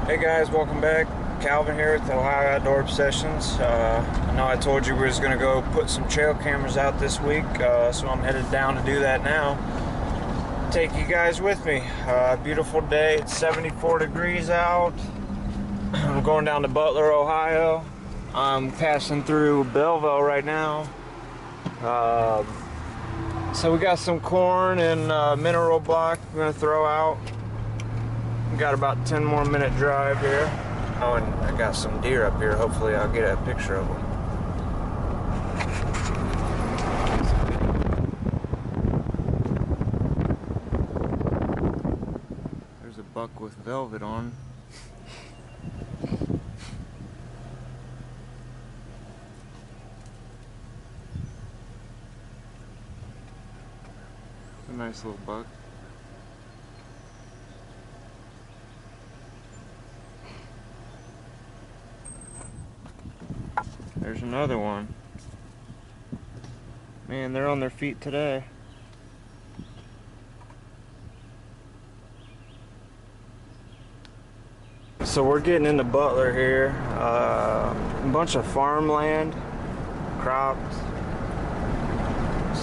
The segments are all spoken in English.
Hey guys, welcome back. Calvin here with Ohio Outdoor Obsessions. I know I told you we was gonna go put some trail cameras out this week, so I'm headed down to do that now. Take you guys with me. Beautiful day. It's 74 degrees out. I'm going down to Butler, Ohio. I'm passing through Belleville right now. So we got some corn and mineral block we're gonna throw out. Got about 10 more minute drive here. Oh, and I got some deer up here. Hopefully I'll get a picture of them. There's a buck with velvet on. A nice little buck. There's another one. Man, they're on their feet today. So we're getting into Butler here. A bunch of farmland, crops.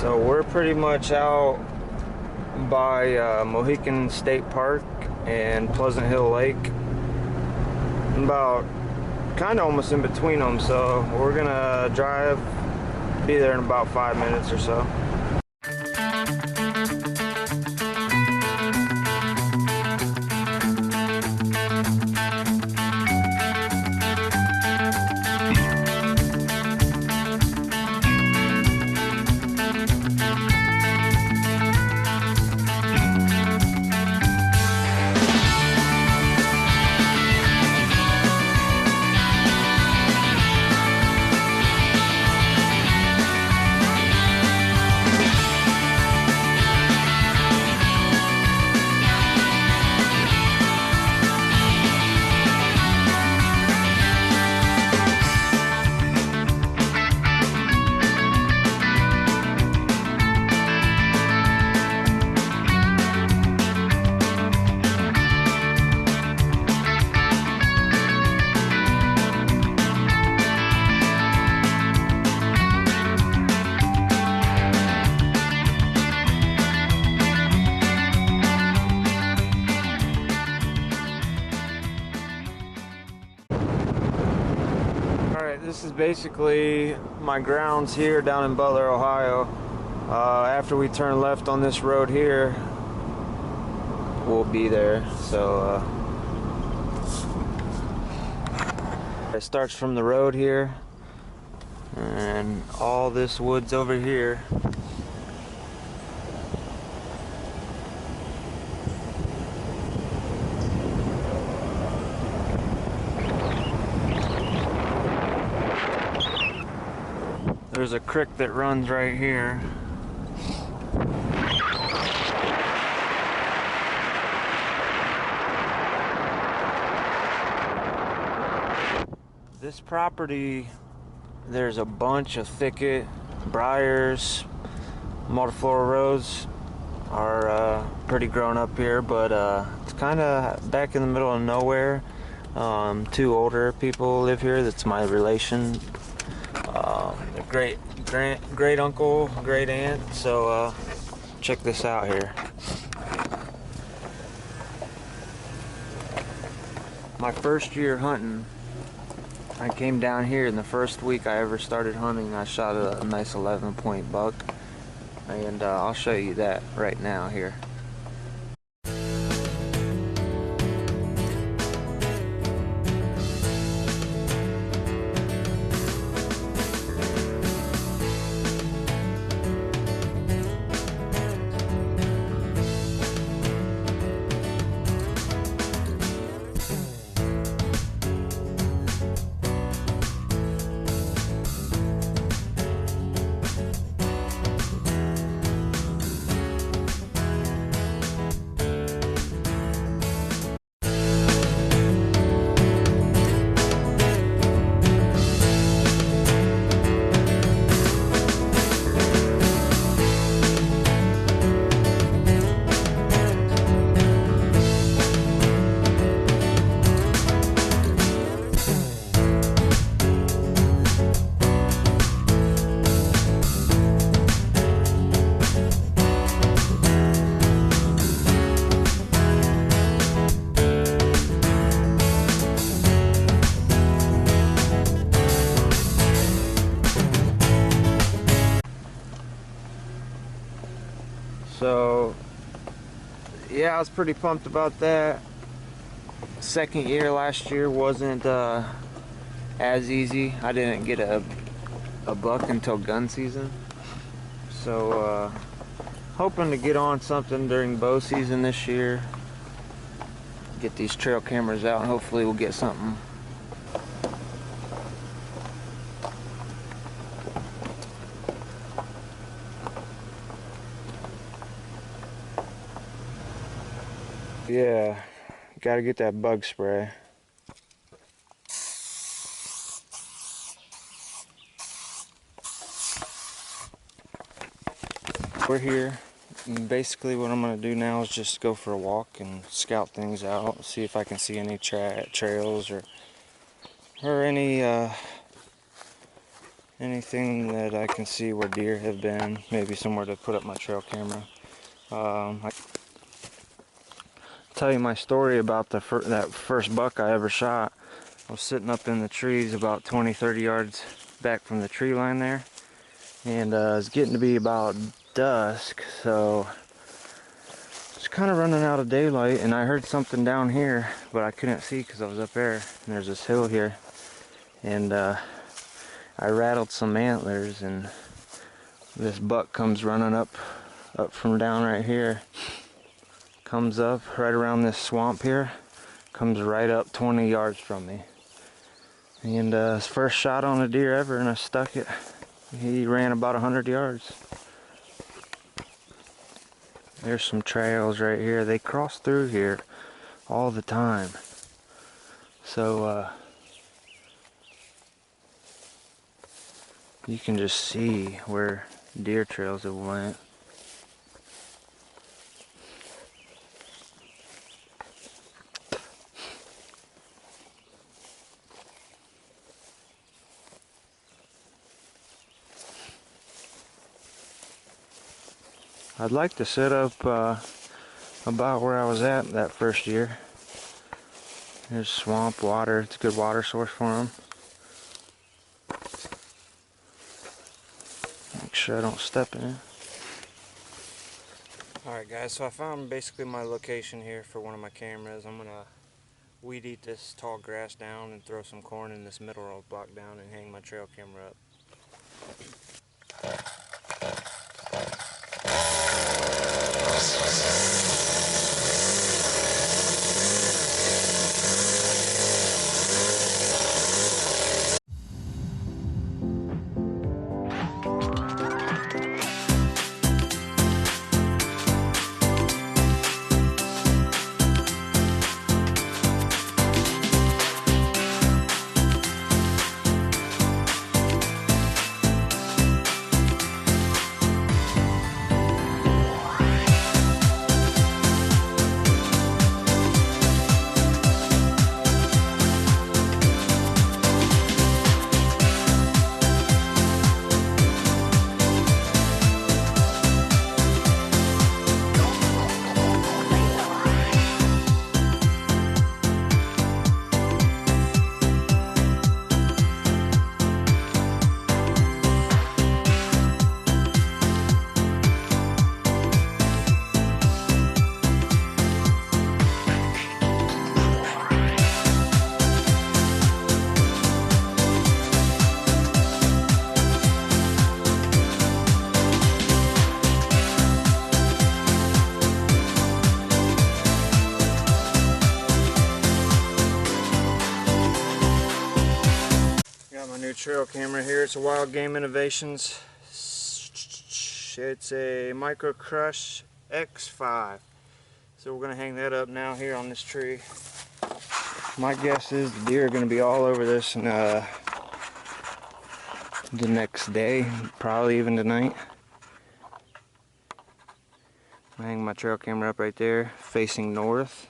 So we're pretty much out by Mohican State Park and Pleasant Hill Lake. About kind of almost in between them, so we're gonna be there in about 5 minutes or so. This is basically my grounds here down in Butler, Ohio. After we turn left on this road here, we'll be there. So it starts from the road here, and all this woods over here. There's a creek that runs right here. This property, there's a bunch of thicket, briars, multiflora rose are pretty grown up here, but it's kind of back in the middle of nowhere. Two older people live here. That's my relation. Great uncle, great aunt. So check this out here. My first year hunting, I came down here, and the first week I ever started hunting, I shot a nice 11-point buck, and I'll show you that right now here. yeah, I was pretty pumped about that. Second year last year wasn't as easy. I didn't get a buck until gun season. So hoping to get on something during bow season this year. Get these trail cameras out and hopefully we'll get something. Yeah, gotta get that bug spray. We're here, and basically what I'm gonna do now is just go for a walk and scout things out, see if I can see any trails or anything that I can see where deer have been, maybe somewhere to put up my trail camera. I tell you my story about that first buck I ever shot. I was sitting up in the trees about 20-30 yards back from the tree line there, and it's getting to be about dusk, so it's kind of running out of daylight, and I heard something down here, but I couldn't see because I was up there, and there's this hill here, and I rattled some antlers, and this buck comes running up from down right here, comes up right around this swamp here, comes right up 20 yards from me, and his first shot on a deer ever, and I stuck it. He ran about 100 yards. There's some trails right here. They cross through here all the time. So you can just see where deer trails have went. I'd like to set up about where I was at that first year. There's swamp water. It's a good water source for them. Make sure I don't step in it. Alright guys, so I found basically my location here for one of my cameras. I'm gonna weed eat this tall grass down and throw some corn in this middle row block down and hang my trail camera up. Trail camera here. It's a Wild Game Innovations. It's a Micro Crush X5. So we're going to hang that up now here on this tree. My guess is the deer are going to be all over this and the next day, probably even tonight. I hang my trail camera up right there, facing north.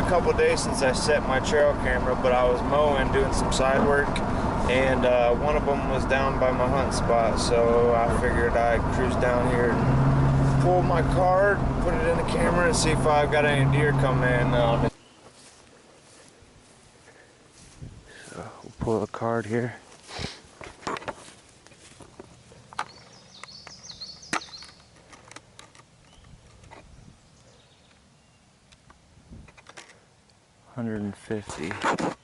couple days since I set my trail camera, but I was mowing, doing some side work, and one of them was down by my hunt spot, so I figured I'd cruise down here and pull my card, put it in the camera, and see if I've got any deer come in. So we'll pull the card here. $150.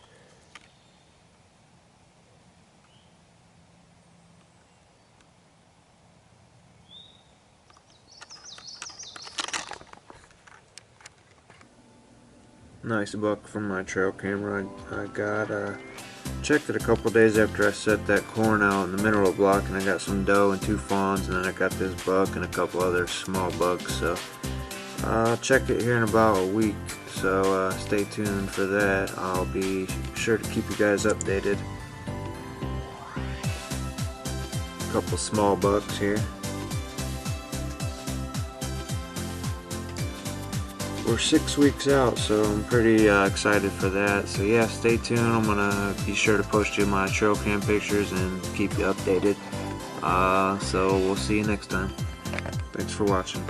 Nice buck from my trail camera. I got checked it a couple days after I set that corn out in the mineral block, and I got some doe and 2 fawns, and then I got this buck and a couple other small bucks. So I'll check it here in about a week, so stay tuned for that. I'll be sure to keep you guys updated. A couple small bucks here. We're 6 weeks out, so I'm pretty excited for that. So yeah, stay tuned. I'm gonna be sure to post you my trail cam pictures and keep you updated. So we'll see you next time. Thanks for watching.